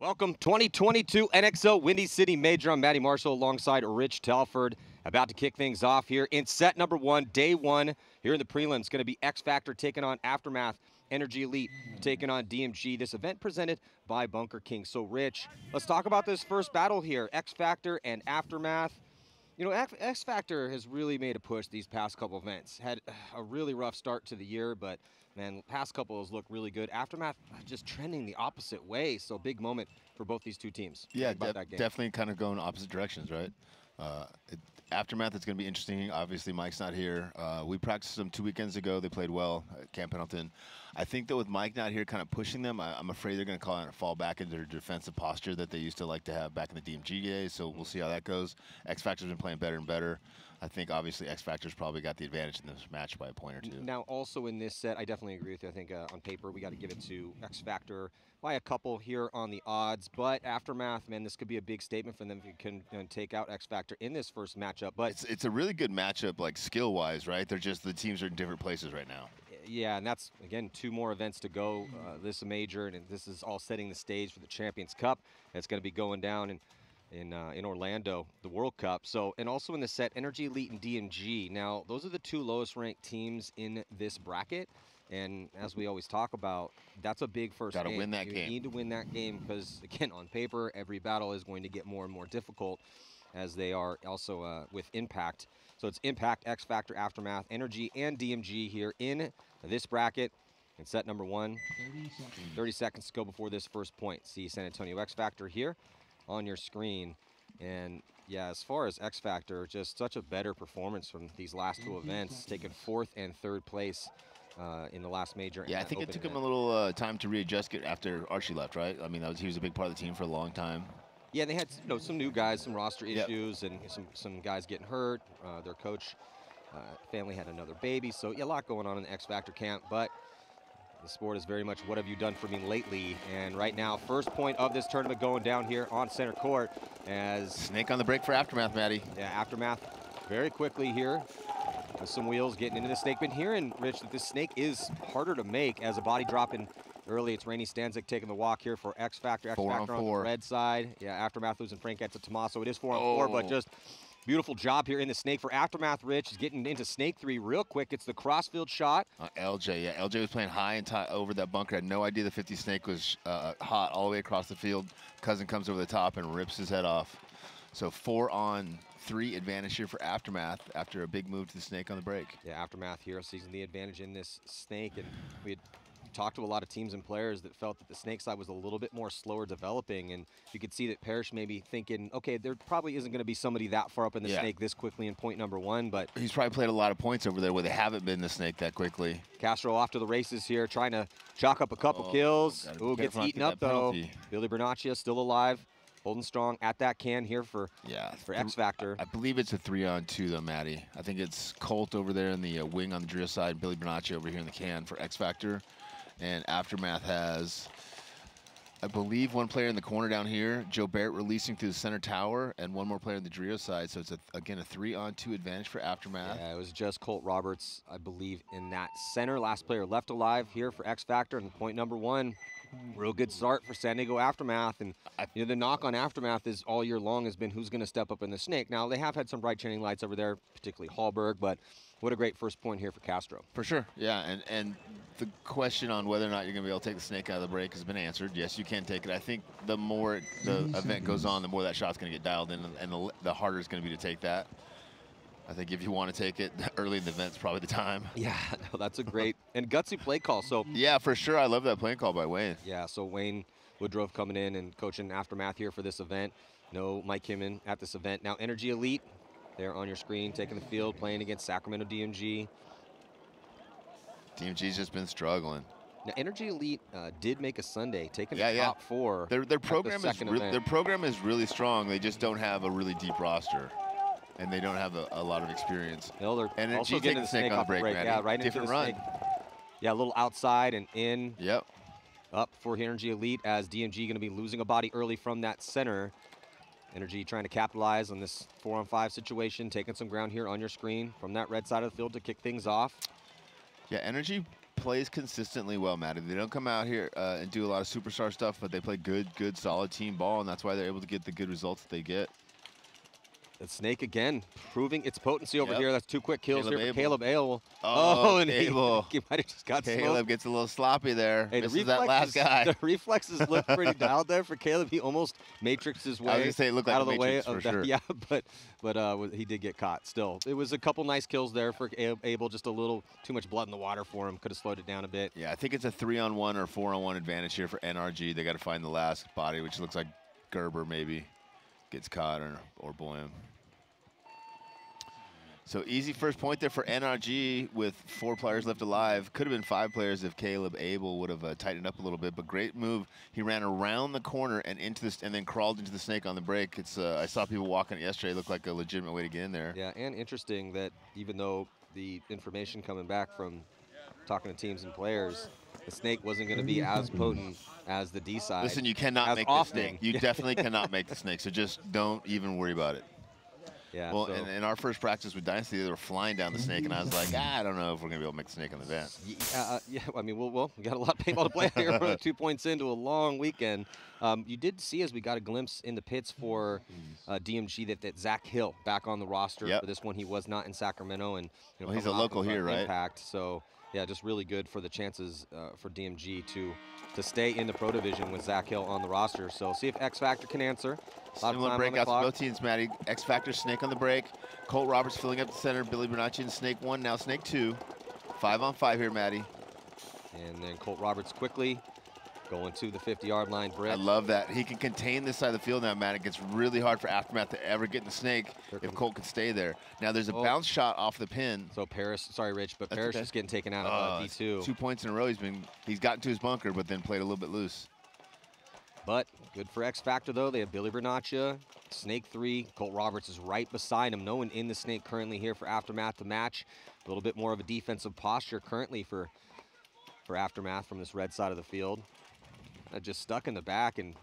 Welcome 2022 NXO Windy City Major. I'm Matty Marshall alongside Rich Telford. About to kick things off here in set number one, day one. Here in the prelims, going to be X Factor taking on Aftermath, Energy Elite taking on DMG. This event presented by Bunker King. So Rich, let's talk about this first battle here, X Factor and Aftermath. You know, X Factor has really made a push these past couple events. Had a really rough start to the year, but man, past couple look really good. Aftermath just trending the opposite way, so big moment for both these two teams. Yeah, About that game. definitely kind of going opposite directions, right? Aftermath, it's going to be interesting. Obviously, Mike's not here. We practiced them 2 weekends ago. They played well at Camp Pendleton. I think, though, with Mike not here kind of pushing them, I'm afraid they're going to fall back into their defensive posture that they used to like to have back in the DMG days, so we'll see how that goes. X Factor's been playing better and better. I think, obviously, X Factor's probably got the advantage in this match by a point or two. Now, also in this set, I definitely agree with you. I think on paper, we got to give it to X Factor by a couple here on the odds. But Aftermath, man, this could be a big statement for them if you can take out X Factor in this first matchup. But it's a really good matchup, like skill-wise, right? They're just the teams are in different places right now. Yeah, and that's, again, 2 more events to go this major, and this is all setting the stage for the Champions Cup. It's going to be going down in Orlando, the World Cup. So, and also in the set, Energy Elite and DMG. Now, those are the 2 lowest ranked teams in this bracket. And as we always talk about, that's a big first game. Got to win that game. You need to win that game because, again, on paper, every battle is going to get more and more difficult as they are also with Impact. So it's Impact, X Factor, Aftermath, Energy, and DMG here in this bracket. In set number 1, 30 seconds to go before this first point. See San Antonio X Factor here on your screen. And yeah, as far as X Factor, just such a better performance from these last 2 events, taking 4th and 3rd place in the last major. Yeah, I think it took him a little time to readjust after Archie left, right? I mean, he was a big part of the team for a long time. Yeah, they had some new guys, some roster issues, and some guys getting hurt. Their coach family had another baby, so yeah, a lot going on in the X Factor camp. But the sport is very much what have you done for me lately? And right now, first point of this tournament going down here on center court as Snake on the break for Aftermath, Matty. Yeah, Aftermath very quickly here with some wheels getting into the snake. Been hearing, Rich, that this snake is harder to make as a body dropping early. It's Rainey Stanzik taking the walk here for X Factor. X Factor on the red side. Yeah, Aftermath losing Frank to Tommaso. It is 4-on-4, but just beautiful job here in the snake for Aftermath. Rich is getting into snake 3 real quick. It's the crossfield shot. LJ, yeah, LJ was playing high and over that bunker. Had no idea the 50 snake was hot all the way across the field. Cousin comes over the top and rips his head off. So 4-on-3 advantage here for Aftermath after a big move to the snake on the break. Yeah, Aftermath here seizing the advantage in this snake, and we had talked to a lot of teams and players that felt that the snake side was a little bit more slower developing, and you could see that Parrish maybe thinking, okay, there probably isn't going to be somebody that far up in the snake this quickly in point number 1, but he's probably played a lot of points over there where they haven't been in the snake that quickly. Castro off to the races here, trying to chalk up a couple kills. Ooh, gets eaten up though. Billy Bernaccia still alive, holding strong at that can here for X Factor. I believe it's a 3-on-2 though, Matty. I think it's Colt over there in the wing on the drill side, Billy Bernaccia over here in the can for X Factor. And Aftermath has, I believe, 1 player in the corner down here, Joe Barrett releasing through the center tower, and 1 more player in the Drio side. So it's, again, a 3-on-2 advantage for Aftermath. Yeah, it was just Colt Roberts, I believe, in that center. Last player left alive here for X Factor, and point number 1. Real good start for San Diego Aftermath. And the knock on Aftermath is all year long has been who's going to step up in the snake. Now, they have had some bright shining lights over there, particularly Hallberg, but what a great first point here for Castro. For sure, yeah, and the question on whether or not you're going to be able to take the snake out of the break has been answered. Yes, you can take it. I think the more the event goes on, the more that shot's going to get dialed in, and the harder it's going to be to take that. I think if you want to take it early in the event, it's probably the time. Yeah, no, that's a great and gutsy play call. So yeah, for sure, I love that play call by Wayne. Yeah, so Wayne Woodruff coming in and coaching Aftermath here for this event. No Mike Kimmin at this event. Now Energy Elite, there on your screen, taking the field, playing against Sacramento DMG. DMG's just been struggling. Now Energy Elite did make a Sunday, taking the top 4. Their program is really strong. They just don't have a really deep roster. And they don't have a lot of experience. No, and also getting the snake off the break. Yeah, right into the snake. Yeah, a little outside and in. Yep. Up for Energy Elite as DMG going to be losing a body early from that center. Energy trying to capitalize on this 4-on-5 situation, taking some ground here on your screen from that red side of the field to kick things off. Yeah, Energy plays consistently well, Matty. They don't come out here and do a lot of superstar stuff, but they play good, solid team ball, and that's why they're able to get the good results that they get. The Snake again, proving its potency over here. That's 2 quick kills Caleb here for Abel. Caleb Abel. Oh, and Abel. he might have just got Caleb smoked. gets a little sloppy there. Hey, Misses that last guy. The reflexes look pretty dialed there for Caleb. He almost matrixed his way I was gonna say it looked like out of the way Matrix of for sure. Yeah, but he did get caught. Still, it was a couple nice kills there for Abel. Just a little too much blood in the water for him. Could have slowed it down a bit. Yeah, I think it's a 3-on-1 or 4-on-1 advantage here for NRG. They got to find the last body, which looks like Gerber maybe gets caught or Boyum. So easy first point there for NRG with 4 players left alive. Could have been 5 players if Caleb Abel would have tightened up a little bit, but great move. He ran around the corner and into this, and then crawled into the Snake on the break. It's I saw people walking it yesterday. It looked like a legitimate way to get in there. Yeah, and interesting that even though the information coming back from talking to teams and players, the Snake wasn't going to be as potent as the D side. Listen, you cannot make the Snake. You definitely cannot make the Snake, so just don't even worry about it. Yeah, well, so in our first practice with Dynasty, they were flying down the Snake, and I was like, I don't know if we're going to be able to make the Snake on the event. Yeah, I mean, we got a lot of paintball to play here. We're 2 points into a long weekend. You did see as we got a glimpse in the pits for DMG that Zach Hill back on the roster for this one. He was not in Sacramento, and well, he's a local here, right? Impact, so yeah, just really good for the chances for DMG to stay in the Pro Division with Zach Hill on the roster. So see if X Factor can answer. Similar breakouts for both teams, Matty. X Factor, Snake on the break. Colt Roberts filling up the center. Billy Bernacci in Snake 1, now Snake 2. 5-on-5 here, Matty. And then Colt Roberts quickly going to the 50-yard line. I love that. He can contain this side of the field now, Matt. It gets really hard for Aftermath to ever get in the Snake if Colt can stay there. Now there's a bounce shot off the pin. So Parrish, sorry Rich, but Parrish is getting taken out of D2. 2 points in a row. He's gotten to his bunker, but then played a little bit loose. But good for X Factor, though. They have Billy Bernaccia, Snake 3. Colt Roberts is right beside him. No one in the Snake currently here for Aftermath to match. A little bit more of a defensive posture currently for Aftermath from this red side of the field. Just stuck in the back and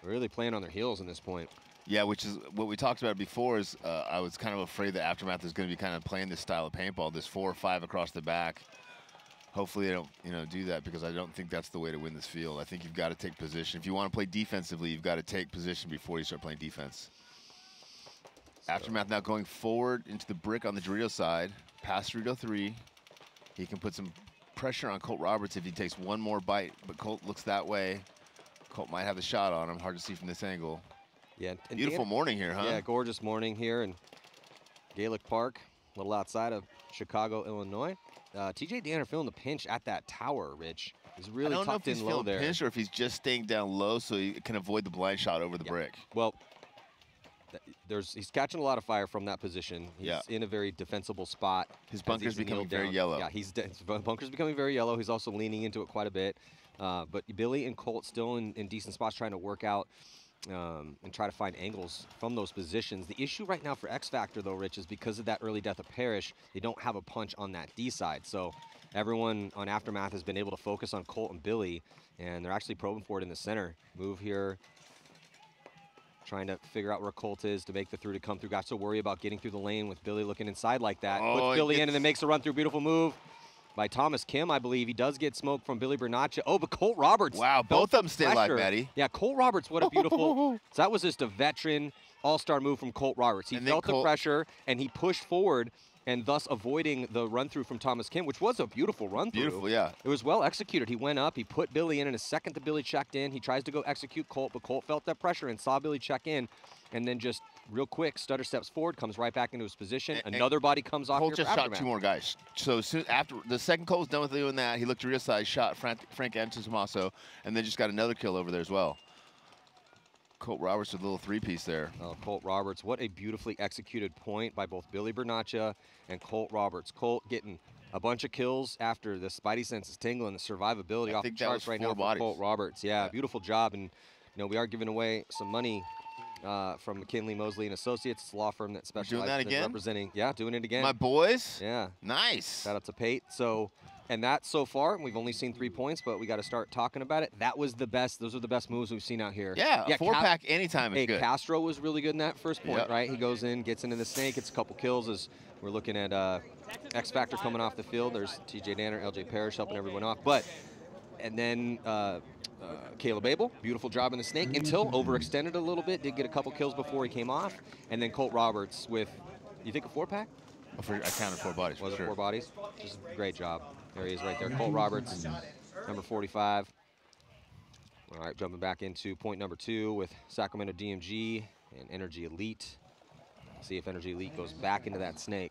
really playing on their heels in this point. Yeah, which is what we talked about before. Is I was kind of afraid that Aftermath is going to be kind of playing this style of paintball, this 4 or 5 across the back. Hopefully they don't, do that, because I don't think that's the way to win this field. I think you've got to take position. If you want to play defensively, you've got to take position before you start playing defense. So. Aftermath now going forward into the brick on the Dorito side, past Dorito 3. He can put some pressure on Colt Roberts if he takes one more bite, but Colt looks that way. Colt might have the shot on him. Hard to see from this angle. Yeah, and beautiful morning here, huh? Yeah, gorgeous morning here in Gaelic Park, a little outside of Chicago, Illinois. TJ Danner feeling the pinch at that tower, Rich. He's really tucked in low there. I don't know if he's feeling pinch or if he's just staying down low so he can avoid the blind shot over the brick. Well, he's catching a lot of fire from that position. He's in a very defensible spot. His bunker's becoming very yellow. Yeah, his bunker's becoming very yellow. He's also leaning into it quite a bit. But Billy and Colt still in decent spots trying to work out and try to find angles from those positions. The issue right now for X Factor, though, Rich, is because of that early death of Parrish, they don't have a punch on that D side. So everyone on Aftermath has been able to focus on Colt and Billy, and they're actually probing for it in the center. Move here, trying to figure out where Colt is to make the through to come through. Got so worry about getting through the lane with Billy looking inside like that. Puts Billy in and then makes a run through. Beautiful move by Thomas Kim, I believe. He does get smoked from Billy Bernaccia. Oh, but Colt Roberts. Wow, both of them stay like Matty. Yeah, Colt Roberts, what a beautiful. So that was just a veteran all-star move from Colt Roberts. He felt the pressure, and he pushed forward, and thus avoiding the run-through from Thomas Kim, which was a beautiful run-through. Beautiful, yeah. It was well executed. He went up, he put Billy in a second that Billy checked in. He tries to go execute Colt, but Colt felt that pressure and saw Billy check in, and then just real quick, stutter steps forward, comes right back into his position. Another body comes off. Colt just shot 2 more guys. So soon after the second Colt was done with doing that, he looked to real side, shot Frank Antismaso, and then just got another kill over there as well. Colt Roberts with a little 3-piece there. Oh, Colt Roberts, what a beautifully executed point by both Billy Bernaccia and Colt Roberts. Colt getting a bunch of kills after the Spidey sense is tingling, the survivability off the charts right now for Colt Roberts. Yeah, beautiful job, and we are giving away some money from McKinley, Mosley and Associates. It's a law firm that specializes in representing. Yeah, doing it again. My boys. Yeah. Nice. Shout out to Pate. So And that so far, we've only seen 3 points, but we got to start talking about it. That was the best. Those are the best moves we've seen out here. Yeah, a 4-pack anytime is hey, good. Castro was really good in that first point, right? He goes in, gets into the snake, gets a couple kills as we're looking at X Factor coming off the field. There's TJ Danner, LJ Parrish helping everyone off. And then Caleb Abel, beautiful job in the snake until overextended a little bit. Did get a couple kills before he came off. And then Colt Roberts with, you think a 4-pack? I counted 4 bodies. Was it 4 bodies? Just a great job. There he is right there. Colt Roberts, number 45. All right, jumping back into point number 2 with Sacramento DMG and Energy Elite. See if Energy Elite goes back into that snake.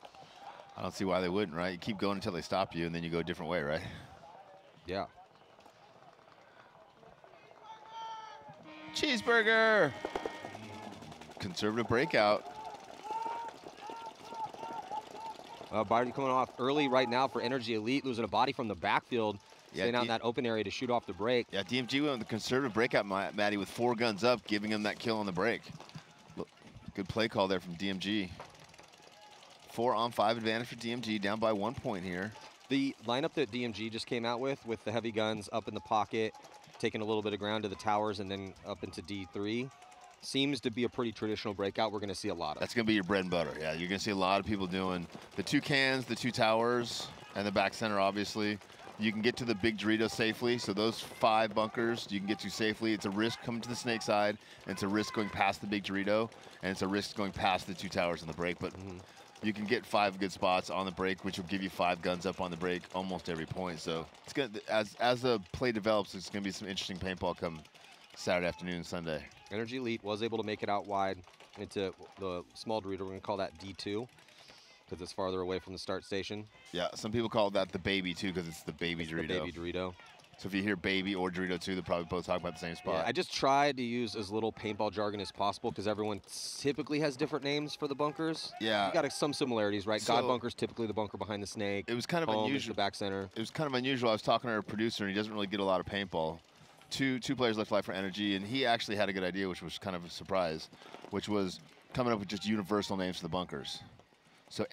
I don't see why they wouldn't, right? You keep going until they stop you, and then you go a different way, right? Yeah. Cheeseburger! Conservative breakout. Barty coming off early right now for Energy Elite, losing a body from the backfield, staying out in that open area to shoot off the break. Yeah, DMG went with the conservative breakout, Matty, with 4 guns up, giving him that kill on the break. Look, good play call there from DMG. 4-on-5 advantage for DMG, down by 1 point here. The lineup that DMG just came out with the heavy guns up in the pocket, taking a little bit of ground to the towers and then up into D3, seems to be a pretty traditional breakout we're going to see a lot of. That's going to be your bread and butter. Yeah, you're going to see a lot of people doing the 2 cans, the 2 towers, and the back center, obviously. You can get to the big Dorito safely, so those 5 bunkers you can get to safely. It's a risk coming to the snake side, and it's a risk going past the big Dorito, and it's a risk going past the 2 towers on the break. But you can get 5 good spots on the break, which will give you 5 guns up on the break almost every point. So it's gonna, as the play develops, it's going to be some interesting paintball come Saturday afternoon, Sunday. Energy Elite was able to make it out wide into the small Dorito. We're going to call that D2 because it's farther away from the start station. Yeah, some people call that the baby, too, because it's the baby Dorito. The baby Dorito. So if you hear baby or Dorito 2, they're probably both talking about the same spot. Yeah, I just tried to use as little paintball jargon as possible because everyone typically has different names for the bunkers. Yeah. You got some similarities, right? So God Bunker's typically the bunker behind the snake. It was kind of unusual. The back center. It was kind of unusual. I was talking to our producer, and he doesn't really get a lot of paintball. Two players left life for Energy, and he actually had a good idea, which was kind of a surprise, which was coming up with just universal names for the bunkers. So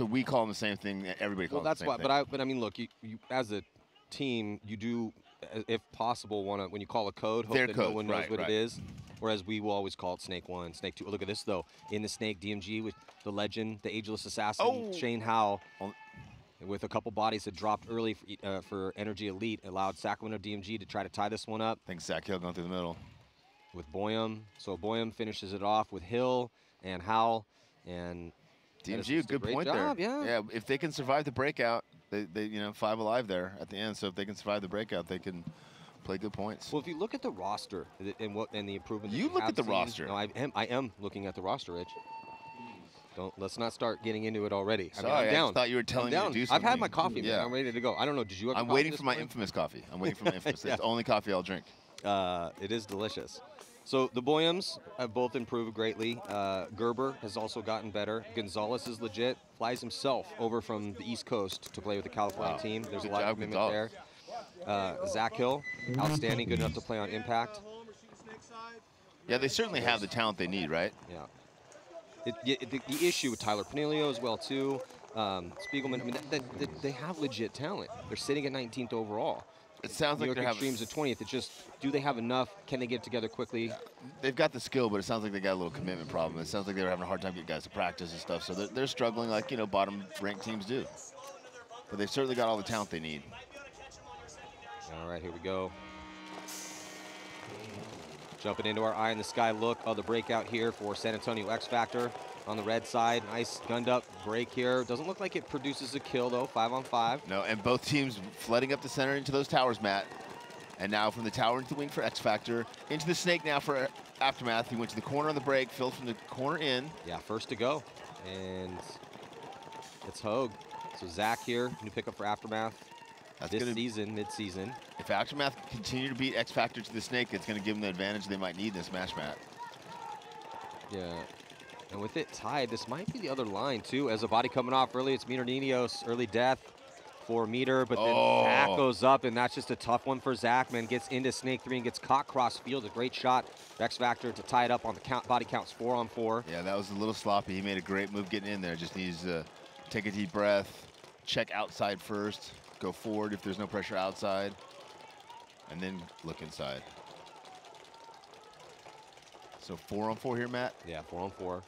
we call them the same thing. Everybody calls them the same thing. But I mean, look, you as a team, you do, if possible, want to, when you call a code, hope that no one knows what it is. Whereas we will always call it Snake 1, Snake 2. Look at this, though. In the Snake, DMG with the legend, the ageless assassin, Shane Howell, with a couple bodies that dropped early for Energy Elite, allowed Sacramento DMG to try to tie this one up. I think Zach Hill going through the middle. With Boyum. So Boyum finishes it off with Hill and Howell. And DMG, a good point job, there. Yeah, if they can survive the breakout, they 5 alive there at the end. So if they can survive the breakout, they can play good points. Well, if you look at the roster and the improvement, you look at the roster. No, I am looking at the roster, Rich. Let's not start getting into it already. Sorry, I mean, I'm down. I just thought you were telling me to do something. I've had my coffee, man. I'm ready to go. I don't know. Did you have I'm waiting for my infamous coffee. I'm waiting for my infamous. It's the only coffee I'll drink. It is delicious. So the Boyums have both improved greatly. Gerber has also gotten better. Gonzalez is legit. Flies himself over from the East Coast to play with the California team. There's a lot of commitment there. Zach Hill, outstanding, good enough to play on Impact. Yeah, they certainly have the talent they need, right? Yeah. The issue with Tyler Panilio as well, too. Spiegelman, I mean, they have legit talent. They're sitting at 19th overall. It sounds like they're having... Extremes at 20th. It's just, do they have enough? Can they get it together quickly? They've got the skill, but it sounds like they got a little commitment problem. It sounds like they were having a hard time getting guys to practice and stuff. So they're struggling like, bottom-ranked teams do. But they've certainly got all the talent they need. All right, here we go. Jumping into our eye in the sky look of the breakout here for San Antonio X Factor on the red side. Nice gunned up break here. Doesn't look like it produces a kill though, 5-on-5. No, and both teams flooding up the center into those towers, Matt. And now from the tower into the wing for X Factor, into the snake now for Aftermath. He went to the corner on the break, filled from the corner in. Yeah, first to go. And it's Hogue. So Zach here, new pickup for Aftermath. This season, mid-season. If Aftermath continue to beat X Factor to the snake, it's going to give them the advantage they might need in this match, Matt. Yeah. And with it tied, this might be the other line, too. As a body coming off early, it's Meter Ninos, early death for Meter. But then Zach goes up, and that's just a tough one for Zach, man. Gets into Snake 3 and gets caught cross field. A great shot. X Factor to tie it up on the count. Body counts 4-on-4. Yeah, that was a little sloppy. He made a great move getting in there. Just needs to take a deep breath, check outside first. go forward if there's no pressure outside, and then look inside. So 4-on-4 here, Matt? Yeah, 4-on-4.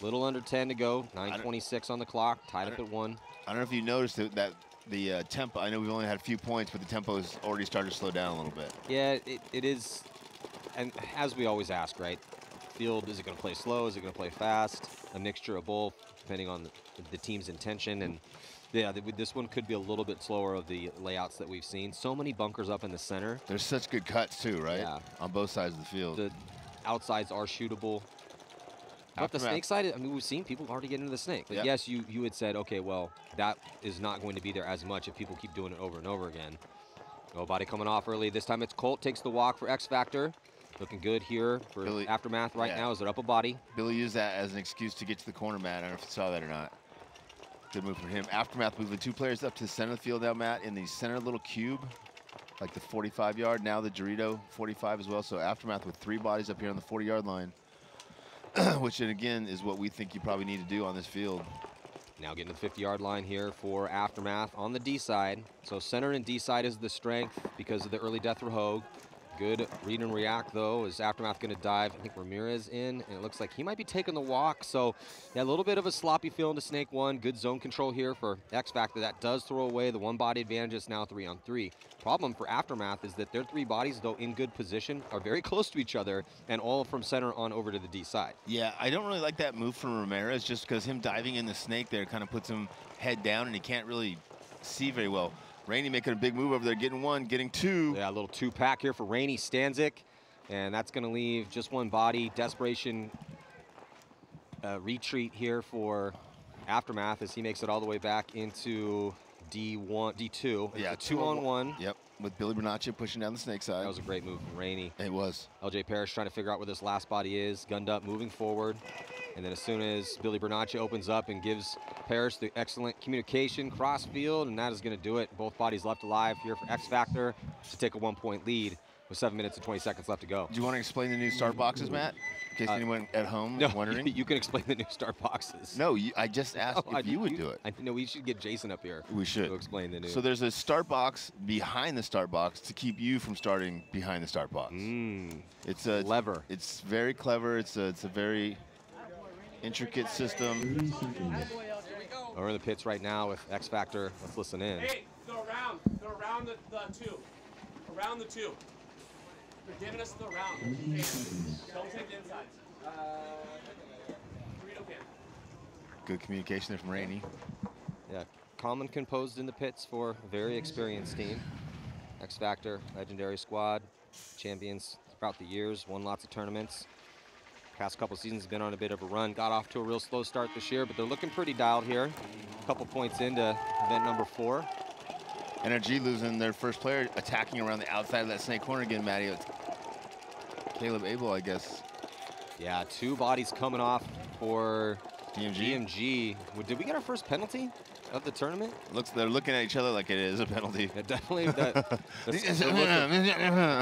Little under 10 to go, 9:26 on the clock, tied up at 1. I don't know if you noticed that the tempo, I know we've only had a few points, but the tempo has already started to slow down a little bit. Yeah, it is, and as we always ask, right? Field, is it going to play slow? Is it going to play fast? A mixture of both, depending on the team's intention. And yeah, this one could be a little bit slower of the layouts that we've seen. So many bunkers up in the center. There's such good cuts too, right? Yeah. On both sides of the field. The outsides are shootable. But the snake side, I mean, we've seen people already get into the snake. But yes, you had said, okay, well, that is not going to be there as much if people keep doing it over and over again. Oh, body coming off early. This time it's Colt takes the walk for X Factor. Looking good here for Billy, Aftermath right now as they're up a body. Billy used that as an excuse to get to the corner, Matt. I don't know if you saw that or not. Good move from him. Aftermath moving 2 players up to the center of the field now, Matt, in the center little cube, like the 45-yard. Now the Dorito 45 as well. So Aftermath with 3 bodies up here on the 40-yard line, which, again, is what we think you probably need to do on this field. Now getting to the 50-yard line here for Aftermath on the D side. So center and D side is the strength because of the early death for Hogue. Good read and react, though, is Aftermath going to dive. I think Ramirez in, and it looks like he might be taking the walk. So, yeah, a little bit of a sloppy feel into Snake 1. Good zone control here for X Factor. That does throw away the 1-body advantage. It's now 3-on-3. Problem for Aftermath is that their 3 bodies, though in good position, are very close to each other, and all from center on over to the D side. Yeah, I don't really like that move from Ramirez just because him diving in the snake there kind of puts him head down, and he can't really see very well. Rainey making a big move over there, getting 1, getting 2. Yeah, a little 2-pack here for Rainey Stanzik. And that's going to leave just 1 body. Desperation retreat here for Aftermath as he makes it all the way back into D2. Yeah, 2-on-1. Yep, with Billy Bernaccia pushing down the snake side. That was a great move from Rainey. It was. LJ Parrish trying to figure out where this last body is. Gunned up, moving forward. And then as soon as Billy Bernaccia opens up and gives Parrish the excellent communication, cross field, and that is going to do it. Both bodies left alive here for X Factor to take a 1-point lead with 7 minutes and 20 seconds left to go. Do you want to explain the new start boxes, Matt? In case anyone at home is wondering. You can explain the new start boxes. No, I just asked if you would do it. I know we should get Jason up here. We should. To explain the new. So there's a start box behind the start box to keep you from starting behind the start box. It's a clever. It's very clever. It's a very intricate system. We're in the pits right now with X Factor. Let's listen in. Hey, go around the 2. Around the 2. They're giving us the round. Don't take the inside. Dorito can. Good communication there from Rainey. Yeah, calm and composed in the pits for a very experienced team. X Factor, legendary squad, champions throughout the years, won lots of tournaments. Past couple seasons have been on a bit of a run. Got off to a real slow start this year, but they're looking pretty dialed here. A couple points into event number 4. NRG losing their first player, attacking around the outside of that snake corner again, Matty. It's Caleb Abel, I guess. Yeah, 2 bodies coming off for DMG. Did we get our first penalty of the tournament? They're looking at each other like it is a penalty. Yeah, definitely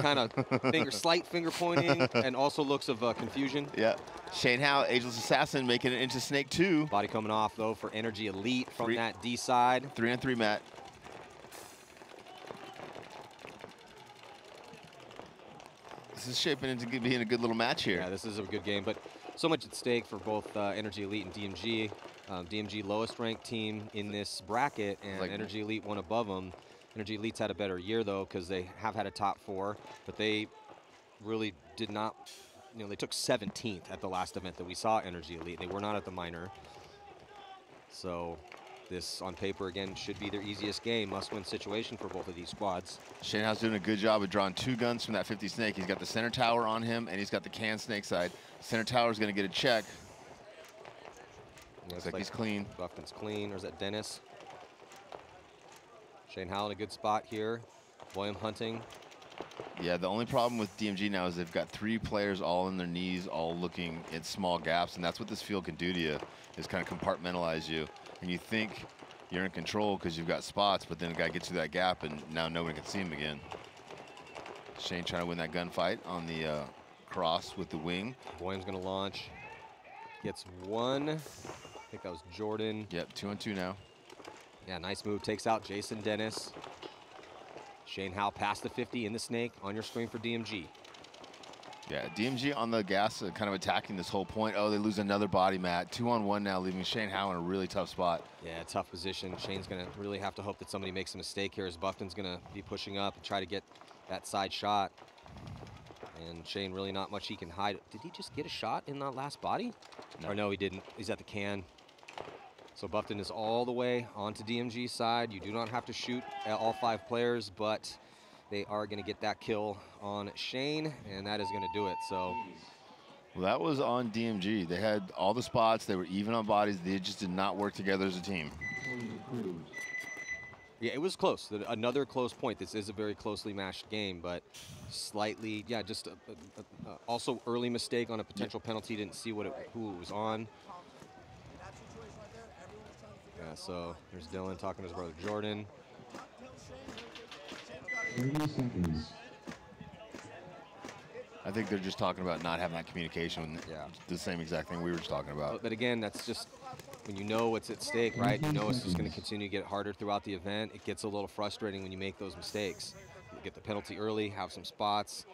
kind of slight finger pointing, and also looks of confusion. Yeah. Shane Howe, Ageless Assassin, making it into Snake 2. Body coming off, though, for Energy Elite from that D side. 3-on-3, Matt. This is shaping into being a good little match here. Yeah, this is a good game, but so much at stake for both Energy Elite and DMG. DMG lowest ranked team in this bracket, and like Energy Elite one above them. Energy Elite's had a better year, though, because they have had a top 4, but they really did not, they took 17th at the last event that we saw Energy Elite. They were not at the minor. So this, on paper, again, should be their easiest game. Must-win situation for both of these squads. Shane Howe's doing a good job of drawing 2 guns from that 50 snake. He's got the center tower on him, and he's got the can snake side. Center tower's going to get a check. Looks like he's clean. Buffton's clean. Or is that Dennis? Shane Howell in a good spot here. William Hunting. Yeah, the only problem with DMG now is they've got 3 players all in their knees, all looking at small gaps, and that's what this field can do to you, is kind of compartmentalize you. And you think you're in control because you've got spots, but then a guy gets through that gap, and now nobody can see him again. Shane trying to win that gunfight on the cross with the wing. William's going to launch. Gets 1. I think that was Jordan. Yep, 2-on-2 now. Yeah, nice move. Takes out Jason Dennis. Shane Howe past the 50 in the snake on your screen for DMG. Yeah, DMG on the gas, kind of attacking this whole point. Oh, they lose another body, Matt. 2-on-1 now, leaving Shane Howe in a really tough spot. Yeah, tough position. Shane's going to really have to hope that somebody makes a mistake here as Buffton's going to be pushing up and try to get that side shot. And Shane, really not much he can hide. Did he just get a shot in that last body? No. Or no, he didn't. He's at the can. So Buffton is all the way onto DMG's side. You do not have to shoot at all 5 players, but they are going to get that kill on Shane, and that is going to do it. So, well, that was on DMG. They had all the spots. They were even on bodies. They just did not work together as a team. yeah, it was close. Another close point. This is a very closely matched game, but slightly, yeah, just also early mistake on a potential penalty. Didn't see who it was on. Yeah, so there's Dylan talking to his brother Jordan. 30 seconds. I think they're just talking about not having that communication. Yeah. The same exact thing we were just talking about. But again, that's just when you know what's at stake, right? You know it's just going to continue to get harder throughout the event. It gets a little frustrating when you make those mistakes. You get the penalty early, have some spots.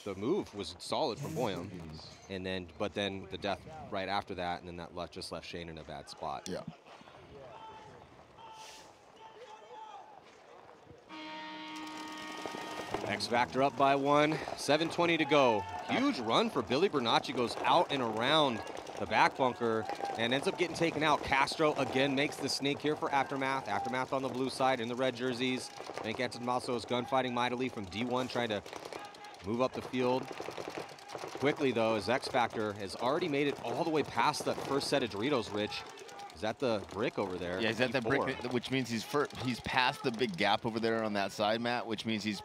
The move was solid from Boyum, and but then the death right after that, and then that just left Shane in a bad spot. Yeah. X Factor up by 1, 7:20 to go. Huge run for Billy Bernacci, goes out and around the back bunker and ends up getting taken out. Castro again makes the sneak here for Aftermath. Aftermath on the blue side in the red jerseys. Frank Antonomaso is gunfighting mightily from D1, trying to move up the field. Quickly though, as X Factor has already made it all the way past that first set of Doritos, Rich. Is that the brick over there? Yeah, he's at that brick, which means he's past the big gap over there on that side, Matt, which means he's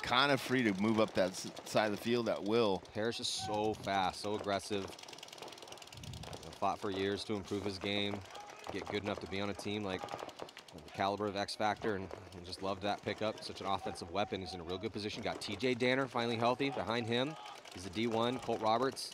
kind of free to move up that side of the field at will. Parrish is so fast, so aggressive. Fought for years to improve his game, get good enough to be on a team like the caliber of X Factor, and just loved that pickup. Such an offensive weapon. He's in a real good position. Got TJ Danner finally healthy behind him. He's a D1. Colt Roberts,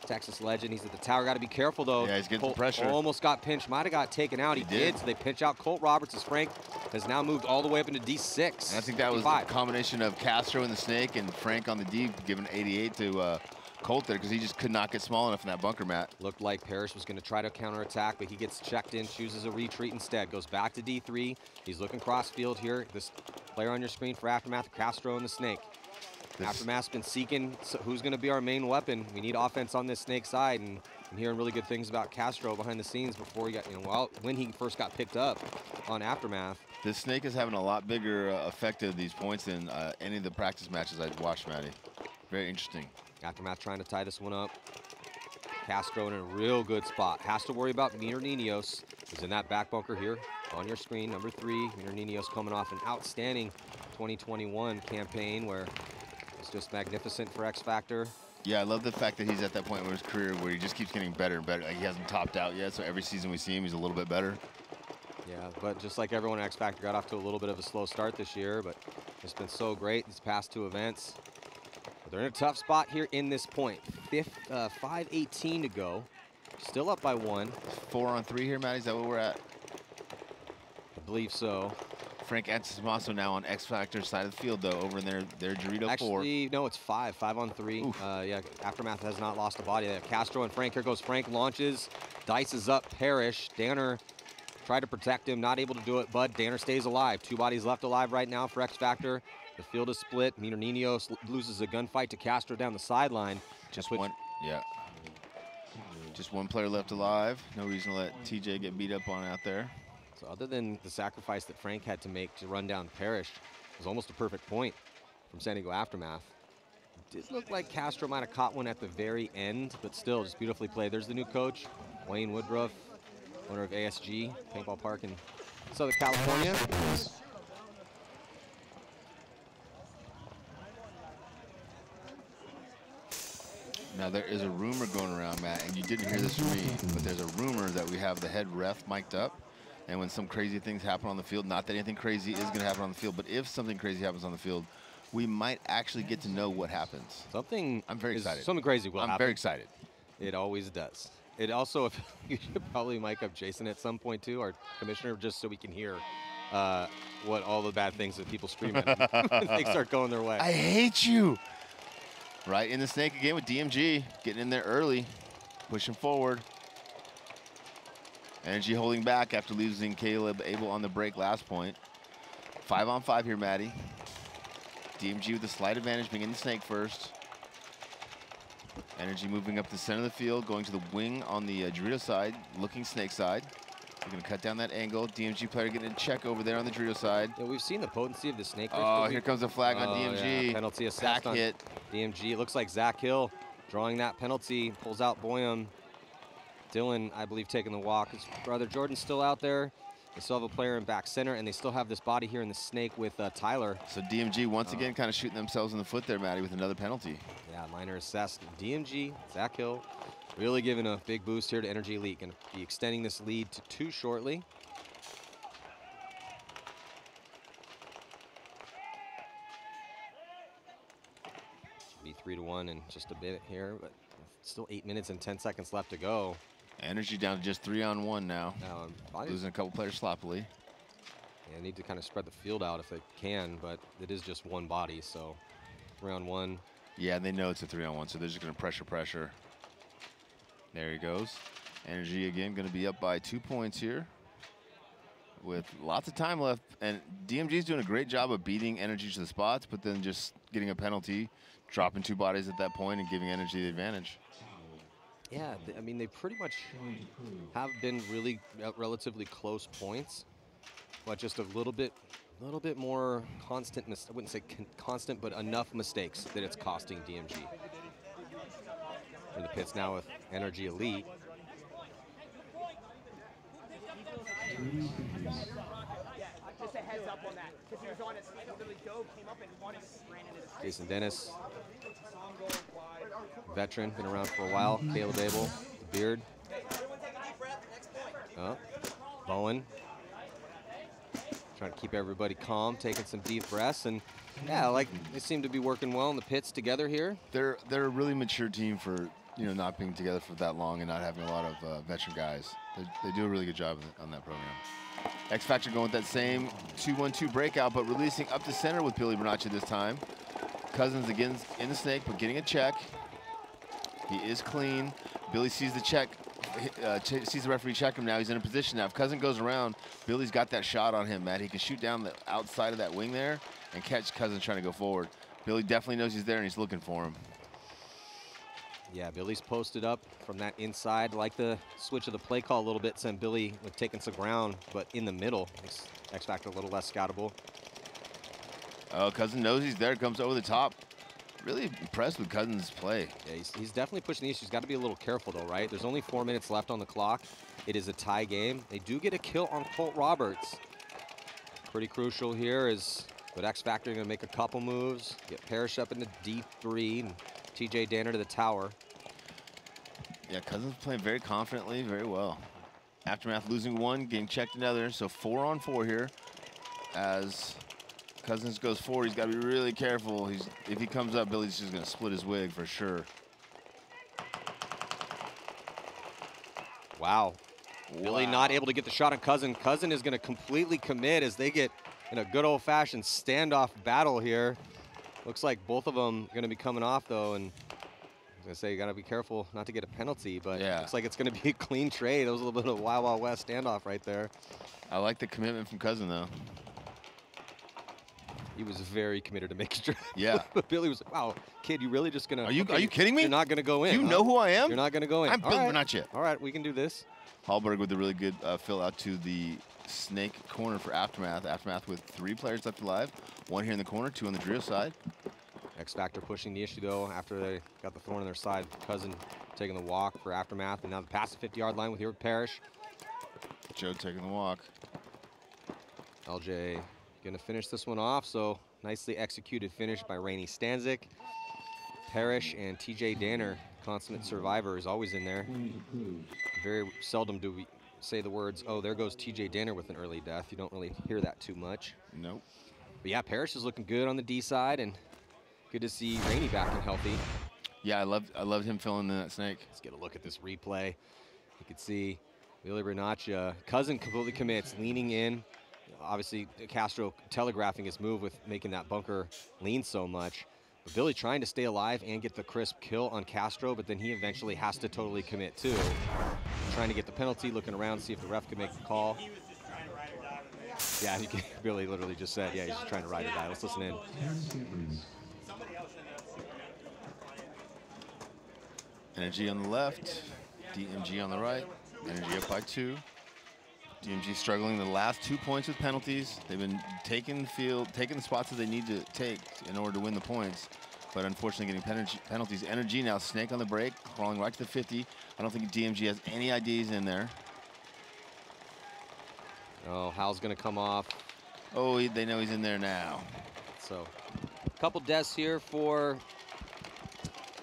Texas legend. He's at the tower. Got to be careful though. Yeah, he's getting Colt pressure. Almost got pinched. Might have got taken out. He did. So they pinch out Colt Roberts as Frank has now moved all the way up into D6. And I think that was a combination of Castro in the snake and Frank on the D, giving 88 to Colt there, because he just could not get small enough in that bunker, Matt. Looked like Parrish was going to try to counterattack, but he gets checked in, chooses a retreat instead. Goes back to D3. He's looking cross field here. This player on your screen for Aftermath, Castro and the snake. Aftermath's been seeking who's going to be our main weapon. We need offense on this snake side, and I'm hearing really good things about Castro behind the scenes before he got, when he first got picked up on Aftermath. This snake is having a lot bigger effect of these points than any of the practice matches I've watched, Matty. Very interesting. Aftermath trying to tie this one up. Castro in a real good spot. Has to worry about Miner Ninos. He's in that back bunker here on your screen, number 3. Miner Ninos coming off an outstanding 2021 campaign where it's just magnificent for X Factor. Yeah, I love the fact that he's at that point in his career where he just keeps getting better and better. Like, he hasn't topped out yet, so every season we see him, he's a little bit better. Yeah, but just like everyone at X Factor, got off to a little bit of a slow start this year, but it's been so great these past 2 events. But they're in a tough spot here in this point. 5:18 to go. Still up by 1. 4-on-3 here, Matty. Is that what we're at? I believe so. Frank Antonomaso now on X Factor side of the field, though, over in their Dorito 4. Actually, no, it's 5-on-3. Yeah, Aftermath has not lost a body there. Castro and Frank. Here goes Frank, launches, dices up Parrish. Danner tried to protect him, not able to do it, but Danner stays alive. 2 bodies left alive right now for X Factor. The field is split. Miner Ninos loses a gunfight to Castro down the sideline. Just one, yeah. Just one player left alive. No reason to let TJ get beat up on out there. So other than the sacrifice that Frank had to make to run down Parrish, it was almost a perfect point from San Diego Aftermath. It did look like Castro might have caught one at the very end, but still just beautifully played. There's the new coach, Wayne Woodruff, owner of ASG Paintball Park in Southern California. Now, there is a rumor going around, Matt, and you didn't hear this from me, but there's a rumor that we have the head ref mic'd up, and when some crazy things happen on the field, not that anything crazy is going to happen on the field, but if something crazy happens on the field, we might actually get to know what happens. I'm very excited. Something crazy will happen. I'm very excited. It always does. It also, if you should probably mic up Jason at some point too, our commissioner, just so we can hear what all the bad things that people scream at him when things start going their way. I hate you. Right in the snake again with DMG, getting in there early, pushing forward. Energy holding back after losing Caleb Abel on the break last point. 5-on-5 here, Maddie. DMG with a slight advantage, being in the snake first. Energy moving up the center of the field, going to the wing on the Dorito side, looking snake side. They're going to cut down that angle. DMG player getting a check over there on the Dorito side. Yeah, we've seen the potency of the snake. Oh, here comes a flag on DMG. Yeah. Penalty assessed Pack on hit. DMG. It looks like Zach Hill drawing that penalty, pulls out Boyum. Dylan, I believe, taking the walk. His brother Jordan's still out there. They still have a player in back center, and they still have this body here in the snake with Tyler. So DMG once again kind of shooting themselves in the foot there, Maddie, with another penalty. Yeah, minor assessed. DMG, Zach Hill, really giving a big boost here to Energy Elite. Going to be extending this lead to 2 shortly. Be 3-1 in just a bit here, but still 8 minutes and 10 seconds left to go. Energy down to just 3-on-1 now. Losing a couple players sloppily. Yeah, need to kind of spread the field out if they can, but it is just one body, so 3-on-1. Yeah, they know it's a 3-on-1, so they're just going to pressure. There he goes. Energy again going to be up by 2 points here with lots of time left. And DMG's doing a great job of beating Energy to the spots, but then just getting a penalty, dropping 2 bodies at that point, and giving Energy the advantage. Yeah, I mean, they pretty much have been really relatively close points, but just a little bit more constant. I wouldn't say constant, but enough mistakes that it's costing DMG. In the pits now with Energy Elite. Just a heads up on that, because he was on his feet, literally dove, came up and ran into his Jason Dennis, veteran, been around for a while. Caleb Abel, the beard. Oh, Bowen. Trying to keep everybody calm, taking some deep breaths, and yeah, like they seem to be working well in the pits together here. They're a really mature team for not being together for that long and not having a lot of veteran guys. They do a really good job on that program. X Factor going with that same 2-1-2 breakout, but releasing up the center with Billy Bernacci this time. Cousins again in the snake, but getting a check. He is clean. Billy sees the check, sees the referee check him now. He's in a position now. If Cousin goes around, Billy's got that shot on him, Matt. He can shoot down the outside of that wing there and catch Cousin trying to go forward. Billy definitely knows he's there and he's looking for him. Yeah, Billy's posted up from that inside. Like the switch of the play call a little bit, sent Billy with taking some ground, but in the middle. Makes X Factor a little less scoutable. Oh, Cousin knows he's there, comes over the top. Really impressed with Cousin's play. Yeah, he's definitely pushing the issues. Got to be a little careful though, right? There's only 4 minutes left on the clock. It is a tie game. They do get a kill on Colt Roberts. Pretty crucial here but X Factor going to make a couple moves, get Parrish up into D3, and TJ Danner to the tower. Yeah, Cousins playing very confidently, very well. Aftermath losing 1, getting checked another, so 4-on-4 here. As Cousins goes forward, he's got to be really careful. If he comes up, Billy's just going to split his wig for sure. Wow. Billy not able to get the shot on Cousin. Cousin is going to completely commit as they get in a good old-fashioned standoff battle here. Looks like both of them going to be coming off, though, and I was going to say you got to be careful not to get a penalty, but yeah, looks like it's going to be a clean trade. It was a little bit of a Wild Wild West standoff right there. I like the commitment from Cousin, though. He was very committed to making sure. Yeah. But Billy was like, wow, kid, you really just going to... Are you kidding me? You're not going to go in. You know who I am? You're not going to go in. I'm Billy Bernacci. All right, we can do this. Hallberg with a really good fill out to the snake corner for Aftermath. Aftermath with 3 players left alive. 1 here in the corner, 2 on the Dorito side. X Factor pushing the issue, though, after they got the thorn on their side. Cousin taking the walk for Aftermath, and now the pass the 50-yard line with here with Parrish. Joe taking the walk. LJ going to finish this one off, so nicely executed finish by Rainey Stanzik. Parrish and TJ Danner, consummate survivor, is always in there. Very seldom do we say the words, oh, there goes TJ Danner with an early death. You don't really hear that too much. Nope. But yeah, Parrish is looking good on the D side, and good to see Rainey back and healthy. Yeah, I loved him filling in that snake. Let's get a look at this replay. You can see Billy Bernaccia, cousin completely commits, leaning in. Obviously, Castro telegraphing his move with making that bunker lean so much. But Billy trying to stay alive and get the crisp kill on Castro, but then he eventually has to totally commit too. Trying to get the penalty, looking around, see if the ref can make the call. Yeah, Billy literally just said, yeah, he's just trying to ride or die. Let's listen in. Energy on the left, DMG on the right. Energy up by 2. DMG struggling the last 2 points with penalties. They've been taking the spots that they need to take in order to win the points, but unfortunately getting penalties. Energy now snake on the break, crawling right to the 50. I don't think DMG has any IDs in there. Oh, Hal's gonna come off. Oh, they know he's in there now. So, a couple deaths here for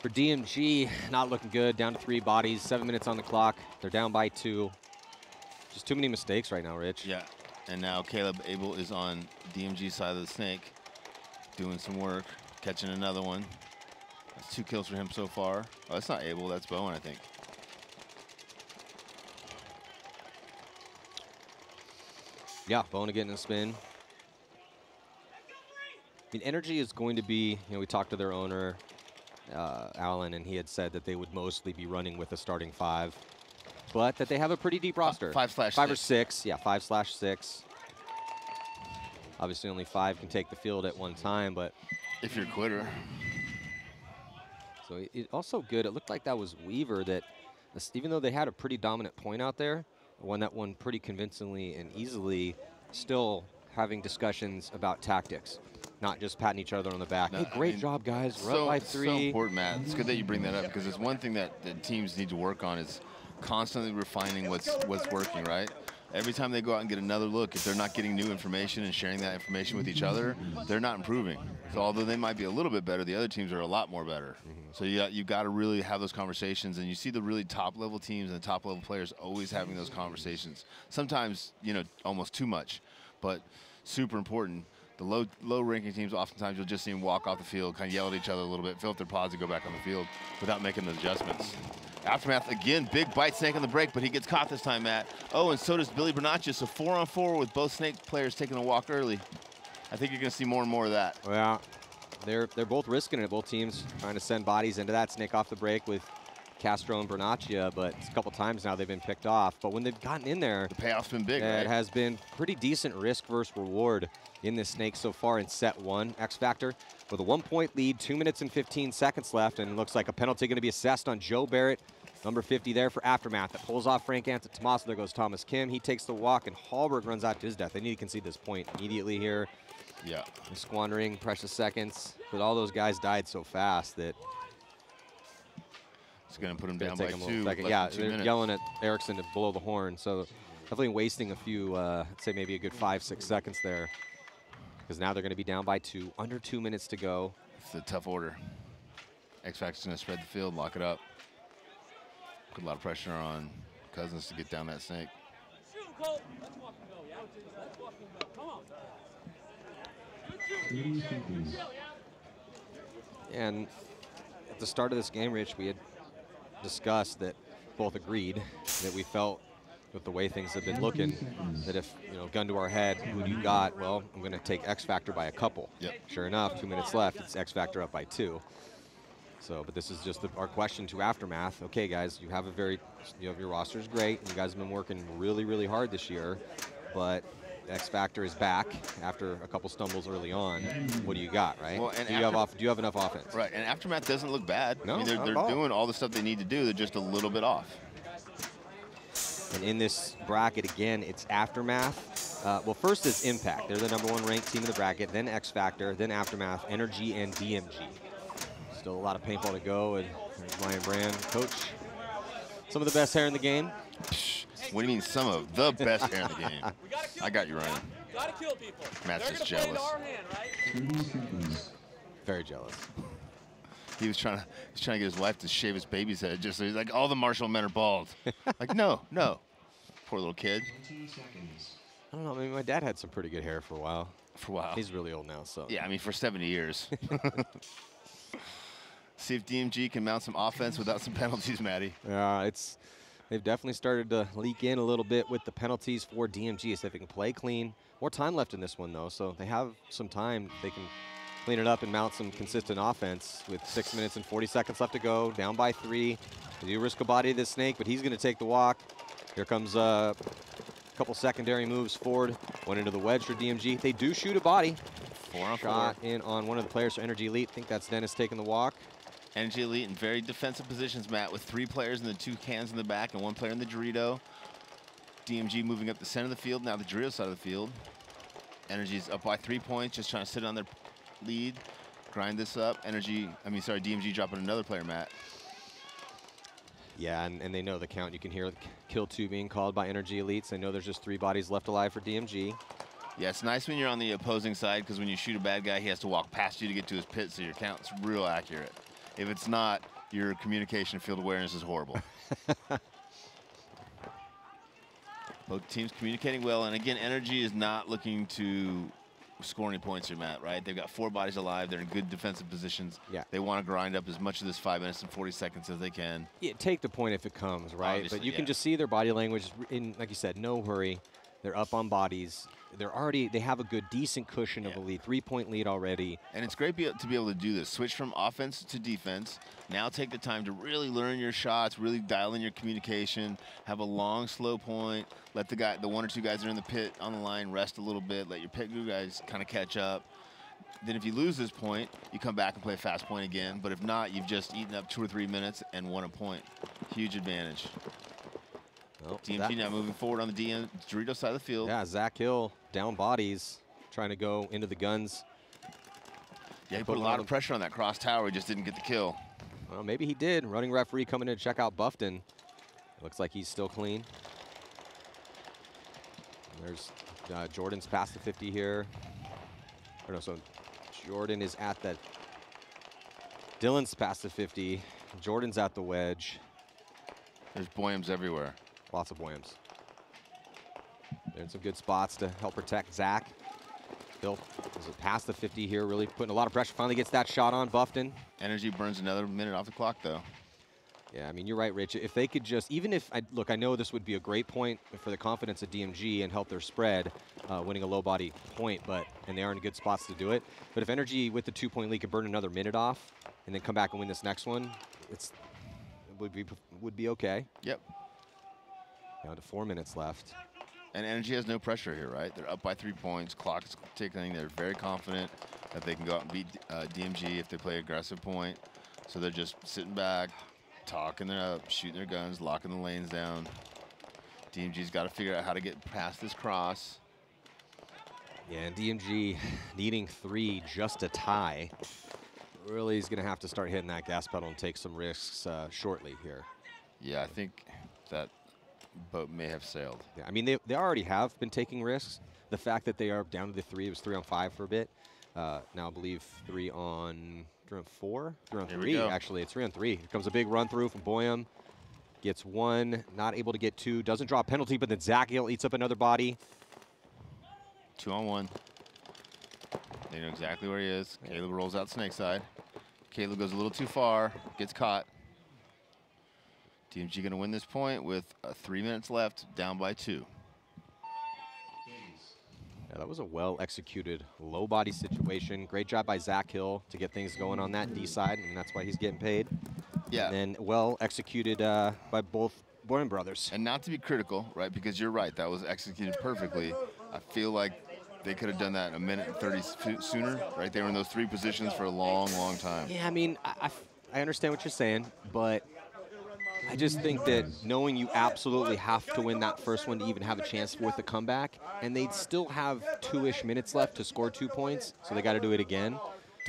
DMG. Not looking good, down to 3 bodies, 7 minutes on the clock. They're down by 2. Just too many mistakes right now, Rich. Yeah, and now Caleb Abel is on DMG's side of the snake, doing some work, catching another one. That's 2 kills for him so far. Oh, that's not Abel, that's Bowen, I think. Yeah, Bowen getting a spin. I mean, Energy is going to be, we talked to their owner, Alan, and he had said that they would mostly be running with a starting 5, but that they have a pretty deep roster. 5/6. Or 6, yeah, 5/6. Obviously, only 5 can take the field at one time, but If you're a quitter. so it also good. It looked like that was Weaver that, even though they had a pretty dominant point out there, won that one pretty convincingly and easily, still having discussions about tactics, not just patting each other on the back. No, Hey, great job, guys. We're up by 3. So important, Matt. It's good that you bring that up because it's one thing that the teams need to work on is constantly refining what's working, right? Every time they go out and get another look, if they're not getting new information and sharing that information with each other, they're not improving. So although they might be a little bit better, the other teams are a lot more better. So you got to really have those conversations, and you see the really top-level teams and the top-level players always having those conversations. Sometimes, almost too much, but super important. The low-ranking teams, oftentimes you'll just see them walk off the field, kind of yell at each other a little bit, fill up their pods, and go back on the field without making the adjustments. Aftermath, again, big bite snake on the break, but he gets caught this time, Matt. Oh, and so does Billy Bernaccia, so 4-on-4 with both snake players taking a walk early. I think you're going to see more and more of that. Well, they're both risking it, both teams trying to send bodies into that snake off the break with Castro and Bernaccia, but a couple times now they've been picked off. But when they've gotten in there, The payoff's been big, it right? has been pretty decent risk versus reward in this snake so far in set 1. X Factor with a 1-point lead, 2 minutes and 15 seconds left, and it looks like a penalty going to be assessed on Joe Barrett, number 50 there for Aftermath. That pulls off Frank Antetomaso. There goes Thomas Kim. He takes the walk, and Hallberg runs out to his death. They need to concede this point immediately here. Yeah. They're squandering precious seconds, but all those guys died so fast that It's going to put him it's down gonna by take them 2. a second. less Yeah, than 2 they're minutes. yelling at Erickson to blow the horn, so definitely wasting a few, I'd say maybe a good 5-6 seconds there, because now they're going to be down by 2, under 2 minutes to go. It's a tough order. X-Factor's going to spread the field, lock it up. Put a lot of pressure on Cousins to get down that snake. Shoot him, Cole. Let's walk and go, yeah? Let's walk and go. Come on. And at the start of this game, Rich, we had discussed that, both agreed that we felt with the way things have been looking, that if, gun to our head, who do you got? Well, I'm going to take X Factor by a couple. Yep. Sure enough, 2 minutes left, it's X Factor up by 2. So, but this is just our question to Aftermath. Okay, guys, you have your roster is great. You guys have been working really, really hard this year, but X Factor is back after a couple stumbles early on. What do you got, right? Well, and do you have enough offense? Right, and Aftermath doesn't look bad. No, I mean, not they're at all. doing all the stuff they need to do. They're just a little bit off. And in this bracket, again, it's Aftermath. Well, first is Impact. They're the #1 ranked team in the bracket, then X Factor, then Aftermath, Energy, and DMG. Still a lot of paintball to go, and there's Ryan Brand, coach. Some of the best hair in the game. What do you mean some of the best hair in the game? We gotta kill I got you, Ryan. people. Gotta kill people. Matt's They're just gonna play into jealous. our hand, right? Very jealous. He was trying to get his wife to shave his baby's head just so he's like, all the Marshall men are bald. Like, no. Poor little kid. I don't know. I mean, my dad had some pretty good hair for a while. For a while. He's really old now, so. Yeah, I mean, for 70 years. See if DMG can mount some offense without some penalties, Matty. Yeah, it's they've definitely started to leak in a little bit with the penalties for DMG. So if they can play clean. More time left in this one, though, so they have some time. They can clean it up and mount some consistent offense with 6 minutes and 40 seconds left to go, down by 3. They do risk a body to this snake, but he's going to take the walk. Here comes a couple secondary moves forward. One into the wedge for DMG. They do shoot a body. 4 on 4. Shot in on one of the players for Energy Elite. I think that's Dennis taking the walk. Energy Elite in very defensive positions, Matt, with 3 players in the 2 cans in the back and 1 player in the Dorito. DMG moving up the center of the field, now the Dorito side of the field. Energy's up by 3 points, just trying to sit on their lead, grind this up. DMG dropping another player, Matt. Yeah, and they know the count. You can hear kill 2 being called by Energy Elites. They know there's just 3 bodies left alive for DMG. Yeah, it's nice when you're on the opposing side, because when you shoot a bad guy, he has to walk past you to get to his pit, so your count's real accurate. If it's not, your communication field awareness is horrible. Both teams communicating well, and again, Energy is not looking to score any points here, Matt, right? They've got 4 bodies alive. They're in good defensive positions. Yeah. They want to grind up as much of this 5 minutes and 40 seconds as they can. Yeah, take the point if it comes, right? Obviously, but you can yeah. just see their body language in, like you said, no hurry. They're up on bodies. They have a good, decent cushion of a lead, 3-point lead already. And it's great to be able to do this. Switch from offense to defense. Now take the time to really learn your shots, really dial in your communication, have a long, slow point. Let the 1 or 2 guys that are in the pit on the line rest a little bit. Let your pit guys kind of catch up. Then if you lose this point, you come back and play a fast point again. But if not, you've just eaten up 2 or 3 minutes and won a point. Huge advantage. Well, DMG now moving forward on the Dorito side of the field. Yeah, Zach Hill down bodies, trying to go into the guns. Yeah, he put a lot of pressure on that cross tower. He just didn't get the kill. Well, maybe he did. Running referee coming in to check out Buffton. Looks like he's still clean. There's Jordan's past the 50 here. Or no, so Jordan is at that. Dylan's past the 50. Jordan's at the wedge. There's Boyums everywhere. Lots of Boyums. They're in some good spots to help protect Zach. Bill is past the 50 here, really putting a lot of pressure. Finally gets that shot on Buffton. Energy burns another minute off the clock, though. Yeah, I mean, you're right, Rich. If they could just, even if, look, I know this would be a great point for the confidence of DMG and help their spread, winning a low body point, and they are in good spots to do it. But if Energy with the 2-point lead could burn another minute off and then come back and win this next one, it would be okay. Yep. Down to 4 minutes left. And Energy has no pressure here, right? They're up by 3 points. Clock is ticking. They're very confident that they can go out and beat DMG if they play aggressive point. So they're just sitting back, talking it up, shooting their guns, locking the lanes down. DMG's got to figure out how to get past this cross. Yeah, and DMG needing 3 just to tie. Really is going to have to start hitting that gas pedal and take some risks shortly here. Yeah, I think that boat may have sailed. Yeah, I mean, they already have been taking risks. The fact that they are down to the 3, it was 3 on 5 for a bit. Now I believe 3 on 4? 3 on 3, actually. It's 3 on 3. Here comes a big run through from Boyum. Gets 1, not able to get 2. Doesn't draw a penalty, but then Zach Hill eats up another body. 2 on 1. They know exactly where he is. Caleb rolls out snake side. Caleb goes a little too far, gets caught. DMG going to win this point with 3 minutes left, down by 2. Yeah, that was a well-executed low-body situation. Great job by Zach Hill to get things going on that D side, and that's why he's getting paid. Yeah. And then well-executed by both Boyum brothers. And not to be critical, right, because you're right, that was executed perfectly. I feel like they could have done that a minute and 30 sooner, right? They were in those 3 positions for a long, long time. Yeah, I mean, I understand what you're saying, but I just think that knowing you absolutely have to win that first one to even have a chance with the comeback, and they'd still have 2-ish minutes left to score 2 points, so they got to do it again.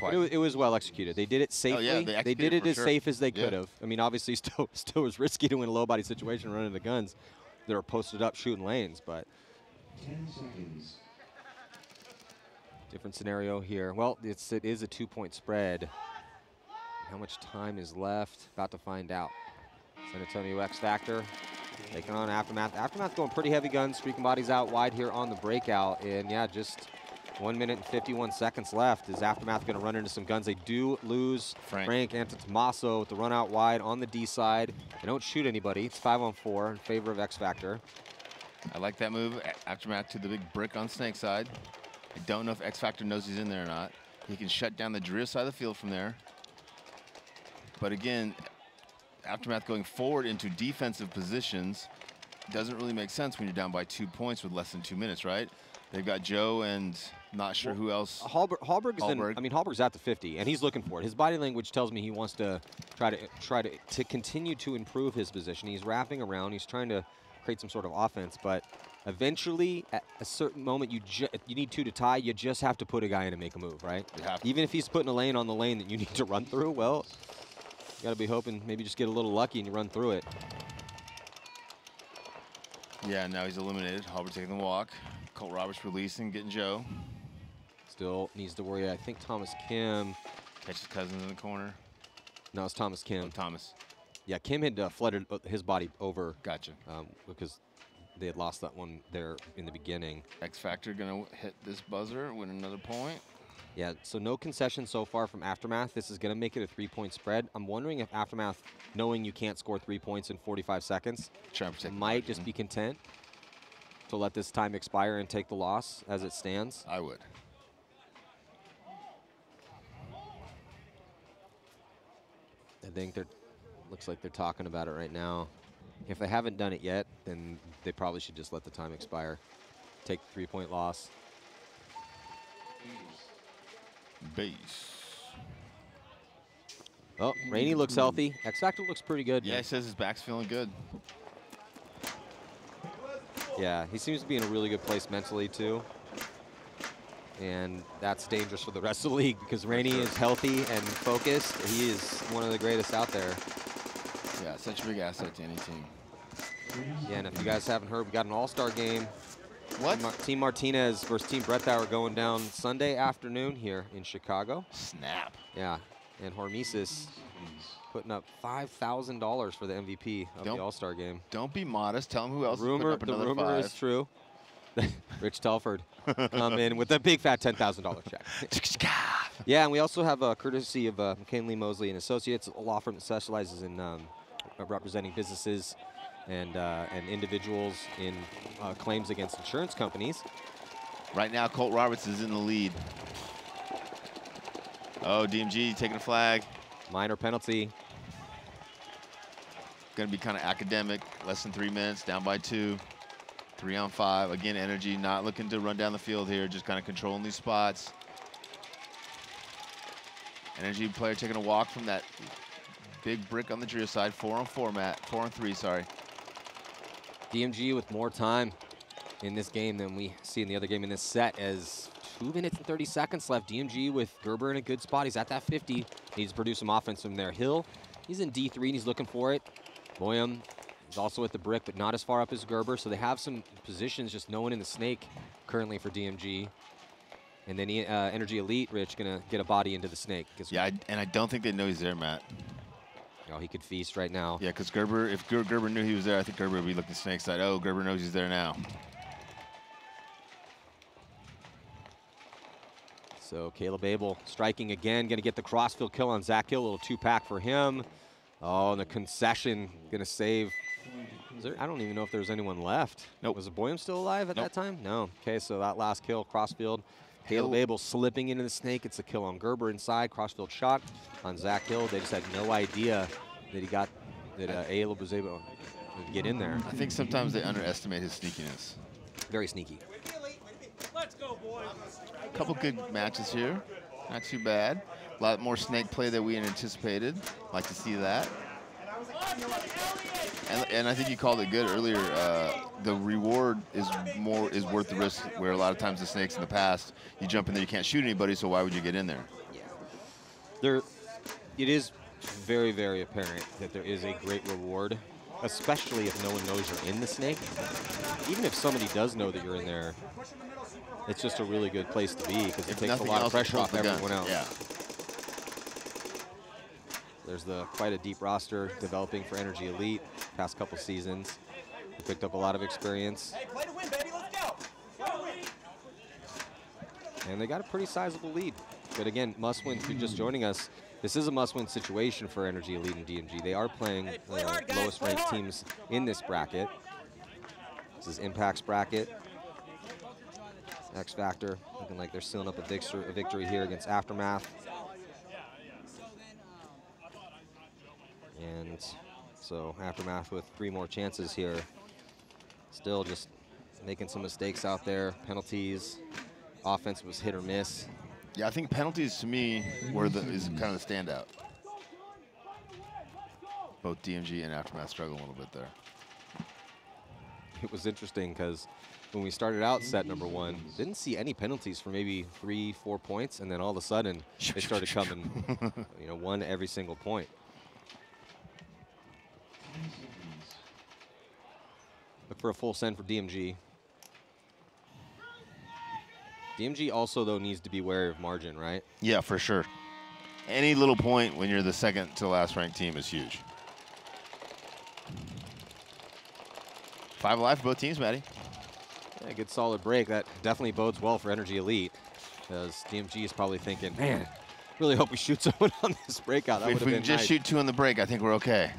But it was well executed. They did it safely. Oh, yeah, they did it as sure. safe as they could have. I mean, obviously, still was risky to win a low body situation running the guns. They were posted up shooting lanes, but 10 seconds. different scenario here. Well, it is a 2-point spread. How much time is left? About to find out. San Antonio X Factor taking on Aftermath. Aftermath going pretty heavy guns, streaking bodies out wide here on the breakout. And yeah, just 1 minute and 51 seconds left. Is Aftermath going to run into some guns? They do lose Frank Antetomaso with the run out wide on the D side. They don't shoot anybody. It's 5-on-4 in favor of X Factor. I like that move. Aftermath to the big brick on Snake side. I don't know if X Factor knows he's in there or not. He can shut down the Dreer side of the field from there. But again, Aftermath going forward into defensive positions doesn't really make sense when you're down by 2 points with less than 2 minutes, right? They've got Joe and not sure who else. Hallberg's Hallberg's at the 50, and he's looking for it. His body language tells me he wants to try to continue to improve his position. He's wrapping around. He's trying to create some sort of offense, but eventually, at a certain moment, you need 2 to tie. You just have to put a guy in and make a move, right? Even if he's putting a lane on the lane that you need to run through, well, you got to be hoping maybe just get a little lucky and you run through it. Yeah, now he's eliminated. Hallberg taking the walk. Colt Roberts releasing, getting Joe. Still needs to worry. I think Thomas Kim catches Cousins in the corner. No, it's Thomas Kim. Oh, Thomas. Yeah, Kim had flooded his body over. Gotcha. Because they had lost that one there in the beginning. X Factor gonna hit this buzzer, win another point. Yeah, so no concession so far from Aftermath. This is gonna make it a 3-point spread. I'm wondering if Aftermath, knowing you can't score 3 points in 45 seconds, might just be content to let this time expire and take the loss as it stands. I would. I think looks like they're talking about it right now. If they haven't done it yet, then they probably should just let the time expire. Take the 3-point loss. Base. Oh, Rainey looks healthy. X Factor looks pretty good. Yeah, man. he says his back's feeling good. Yeah, he seems to be in a really good place mentally, too. And that's dangerous for the rest of the league because Rainey is healthy and focused. He is one of the greatest out there. Yeah, such a big asset to any team. Yeah, and if you guys haven't heard, we got an all-star game. What? Team Martinez versus Team Brettauer going down Sunday afternoon here in Chicago. Snap. Yeah, and Hormesis putting up $5,000 for the MVP of the all-star game. Don't be modest. Tell him who else is putting up The another rumor 5. is true. Rich Telford come in with a big fat $10,000 check. Yeah, and we also have a courtesy of McKinley Mosley and Associates, a law firm that specializes in representing businesses and individuals in claims against insurance companies. Right now, Colt Roberts is in the lead. Oh, DMG taking a flag. Minor penalty. Going to be kind of academic. Less than 3 minutes, down by 2. 3-on-5. Again, Energy not looking to run down the field here, just kind of controlling these spots. Energy player taking a walk from that big brick on the Dreer side. 4-on-4, Matt. 4-on-3, sorry. DMG with more time in this game than we see in the other game in this set, as 2 minutes and 30 seconds left. DMG with Gerber in a good spot. He's at that 50. Needs to produce some offense from there. Hill, he's in D3 and he's looking for it. Boyum is also at the brick, but not as far up as Gerber. So they have some positions, just no one in the snake currently for DMG. And then Energy Elite, Rich, gonna get a body into the snake. Yeah, and I don't think they know he's there, Matt. Oh, he could feast right now. Yeah, because Gerber, if Gerber knew he was there, I think Gerber would be looking snake side. Oh, Gerber knows he's there now. So Caleb Abel striking again, going to get the crossfield kill on Zach Hill. A little 2-pack for him. Oh, and the concession going to save. I don't even know if there's anyone left. Nope. Was Boyum still alive at that time? No. Okay, so that last kill, crossfield. Caleb Abel slipping into the snake. It's a kill on Gerber inside. Crossfield shot on Zach Hill. They just had no idea that Caleb was able to get in there. I think sometimes they underestimate his sneakiness. Very sneaky. Let's go, boys. A couple good matches here. Not too bad. A lot more snake play than we had anticipated. Like to see that. And I think you called it good earlier. The reward is worth the risk. Where a lot of times the snakes in the past, you jump in there, you can't shoot anybody, so why would you get in there? Yeah. It is very, very apparent that there is a great reward, especially if no one knows you're in the snake. Even if somebody does know that you're in there, it's just a really good place to be because it takes a lot of pressure off everyone else. Yeah. There's quite a deep roster developing for Energy Elite past couple seasons. They picked up a lot of experience. Hey, play to win, baby. Let's go. And they got a pretty sizable lead. But again, must-win if you're just joining us. This is a must-win situation for Energy Elite and DMG. They are playing the lowest-ranked teams in this bracket. This is Impact's bracket. X Factor looking like they're sealing up a victory here against Aftermath. And so Aftermath with 3 more chances here. Still just making some mistakes out there, penalties. Offense was hit or miss. Yeah, I think penalties to me is kind of the standout. Both DMG and Aftermath struggle a little bit there. It was interesting because when we started out set number 1, didn't see any penalties for maybe 3-4 points, and then all of a sudden they started coming, one every single point. Look for a full send for DMG. DMG also, though, needs to be wary of margin, right? Yeah, for sure. Any little point when you're the second to last ranked team is huge. 5 alive for both teams, Maddie. Yeah, good solid break. That definitely bodes well for Energy Elite, because DMG is probably thinking, man, really hope we shoot someone on this breakout. That If we can just shoot 2 on the break, I think we're okay.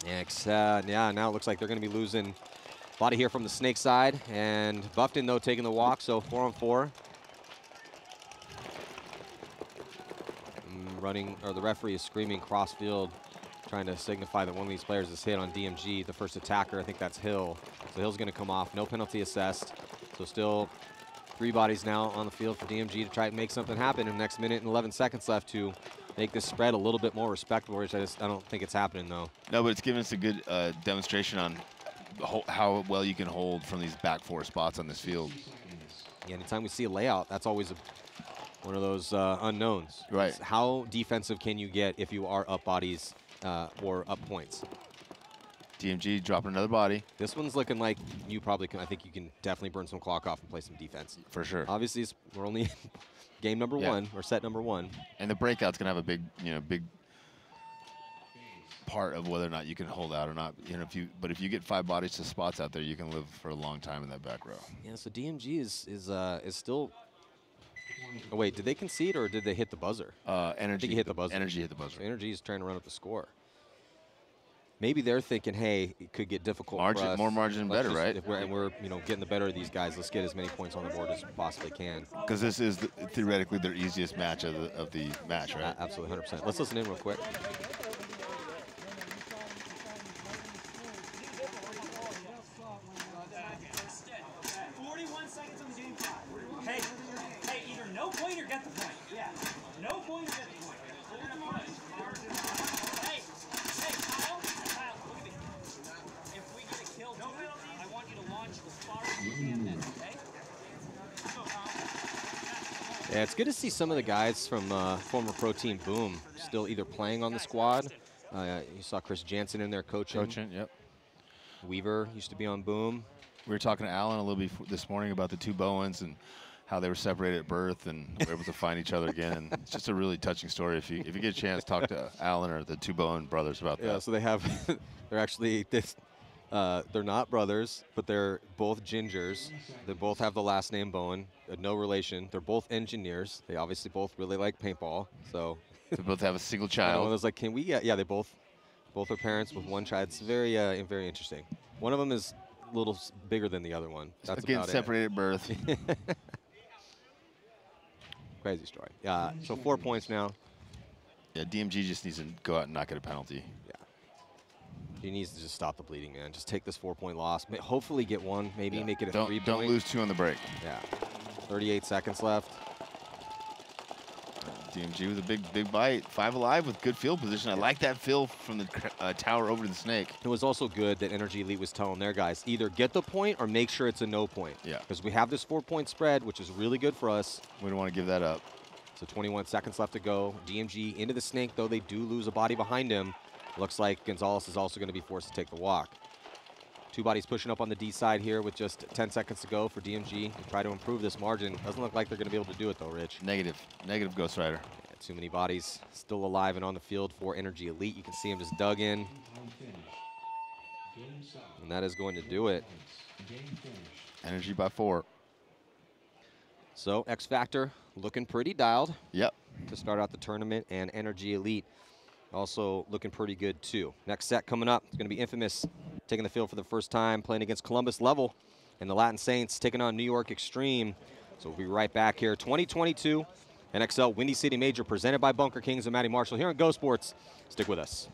Yeah, now it looks like they're going to be losing body here from the Snake side, and Buffton, though, taking the walk, so 4-on-4. The referee is screaming cross field, trying to signify that one of these players is hit on DMG, the first attacker. I think that's Hill. So Hill's going to come off. No penalty assessed. So still 3 bodies now on the field for DMG to try and make something happen in the next minute and 11 seconds left to make this spread a little bit more respectable, which I don't think it's happening, though. No, but it's giving us a good demonstration on how well you can hold from these back 4 spots on this field. Yeah, anytime we see a layout, that's always one of those unknowns. Right. It's how defensive can you get if you are up bodies or up points? DMG dropping another body. This one's looking like you probably can. I think you can definitely burn some clock off and play some defense. For sure. Obviously, we're only game number 1 or set number 1. And the breakout's gonna have a big part of whether or not you can hold out or not. But if you get 5 bodies to spots out there, you can live for a long time in that back row. Yeah. So DMG is still. Oh wait, did they concede or did they hit the buzzer? Energy I think he hit the buzzer. Energy hit the buzzer. So Energy is trying to run up the score. Maybe they're thinking, hey, it could get difficult for us. More margin better, right? If we're getting the better of these guys, let's get as many points on the board as we possibly can. Because this is theoretically their easiest match of the match, right? Absolutely, 100%. Let's listen in real quick. Hey, either no point or get the point. Yeah, no point or get the point. Hey, Kyle, look at me. If we get a kill, I want you to launch as far as you can then, okay? Yeah, it's good to see some of the guys from former pro team Boom still either playing on the squad. You saw Chris Jansen in there coaching. Yep. Weaver used to be on Boom. We were talking to Alan a little bit this morning about the 2 Bowens and how they were separated at birth and were able to find each other again. And it's just a really touching story. If you get a chance, talk to Alan or the 2 Bowen brothers about that. Yeah, so they have, they're actually, they're not brothers, but they're both Gingers. They both have the last name Bowen, no relation. They're both engineers. They obviously both really like paintball. So they both have a single one child. was like, can we get, yeah, they both are parents with 1 child. It's very, very interesting. One of them is a little bigger than the other one. That's Again, about separated at birth. Crazy story. Yeah, so 4 points now. Yeah, DMG just needs to go out and not get a penalty. Yeah. He needs to just stop the bleeding, man. Just take this 4-point loss. Hopefully get 1, maybe make it a 3-point. Don't lose 2 on the break. Yeah. 38 seconds left. DMG with a big bite. 5 alive with good field position. I like that fill from the tower over to the Snake. It was also good that Energy Elite was telling their guys, either get the point or make sure it's a no point. Yeah. Because we have this 4-point spread, which is really good for us. We don't want to give that up. So 21 seconds left to go. DMG into the Snake, though they do lose a body behind him. Looks like Gonzalez is also going to be forced to take the walk. 2 bodies pushing up on the D side here with just 10 seconds to go for DMG to try to improve this margin. Doesn't look like they're going to be able to do it, though, Rich. Negative Ghost Rider. Yeah, too many bodies still alive and on the field for Energy Elite. You can see him just dug in. And that is going to do it. Energy by 4. So X Factor looking pretty dialed Yep. to start out the tournament, and Energy Elite also looking pretty good too. Next set coming up, it's going to be Infamous taking the field for the first time, playing against Columbus Level, and the Latin Saints taking on New York Extreme. So we'll be right back here. 2022 NXL Windy City Major presented by Bunker Kings and Matty Marshall here on Go Sports. Stick with us.